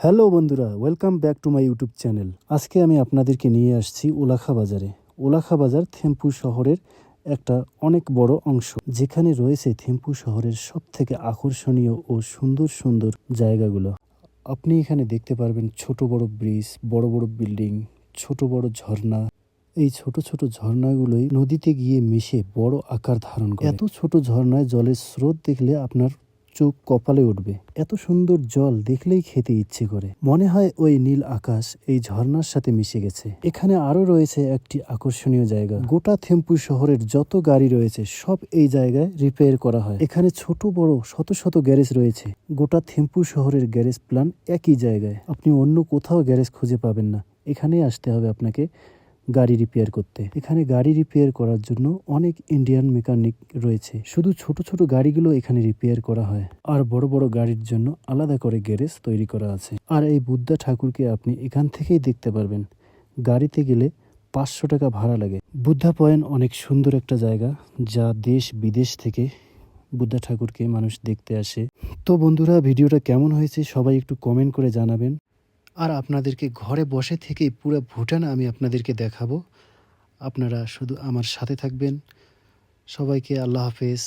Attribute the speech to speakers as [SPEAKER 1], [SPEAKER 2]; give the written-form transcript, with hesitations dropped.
[SPEAKER 1] Hello বন্ধুরা, welcome back to my YouTube channel. আজকে আমি আপনাদেরকে নিয়ে আসছি উলাখা বাজারে। উলাখা বাজার থিম্পু শহরের একটা অনেক বড় অংশ, যেখানে রয়েছে থিম্পু শহরের সবথেকে আকর্ষণীয় ও সুন্দর সুন্দর জায়গাগুলো। আপনি এখানে দেখতে পারবেন ছোট বড় ব্রিজ, বড় বড় বিল্ডিং, ছোট বড় ঝর্ণা। এই ছোট ছোট ঝর্ণাগুলোই নদীতে গিয়ে মিশে বড় আকার ধারণ করে। এত ছোট ঝর্ণায় জলের স্রোত দেখলে আপনার চোখ কপালে উঠবে। এত সুন্দর জল দেখলেই খেতে ইচ্ছে করে। মনে হয় ওই নীল আকাশ এই ঝর্ণার সাথে মিশে গেছে। এখানে আরো রয়েছে একটি আকর্ষণীয় জায়গা। গোটা থিম্পু শহরের যত গাড়ি রয়েছে সব এই জায়গায় রিপেয়ার করা হয়। এখানে ছোট বড় শত শত গ্যারেজ রয়েছে। গোটা থিম্পু শহরের গ্যারেজ প্ল্যান একই জায়গায়। আপনি অন্য কোথাও গ্যারেজ খুঁজে পাবেন না। এখানেই আসতে হবে আপনাকে গাড়ি রিপেয়ার করতে। এখানে গাড়ি রিপেয়ার করার জন্য অনেক ইন্ডিয়ান মেকানিক রয়েছে। শুধু ছোট ছোট গাড়িগুলো এখানে রিপেয়ার করা হয়, আর বড় বড় গাড়ির জন্য আলাদা করে গ্যারেজ তৈরি করা আছে। আর এই বুদ্ধা ঠাকুরকে আপনি এখান থেকেই দেখতে পারবেন। গাড়িতে গেলে 500 টাকা ভাড়া লাগে। বুদ্ধা পয়েন্ট অনেক সুন্দর একটা জায়গা, যা দেশ বিদেশ থেকে বুদ্ধা ঠাকুরকে মানুষ দেখতে আসে। তো বন্ধুরা, ভিডিওটা কেমন হয়েছে সবাই একটু কমেন্ট করে জানাবেন। আর আপনাদেরকে ঘরে বসে থেকেই পুরো ভুটান আমি আপনাদেরকে দেখাবো। আপনারা শুধু আমার সাথে থাকবেন। সবাইকে আল্লাহ হাফেজ।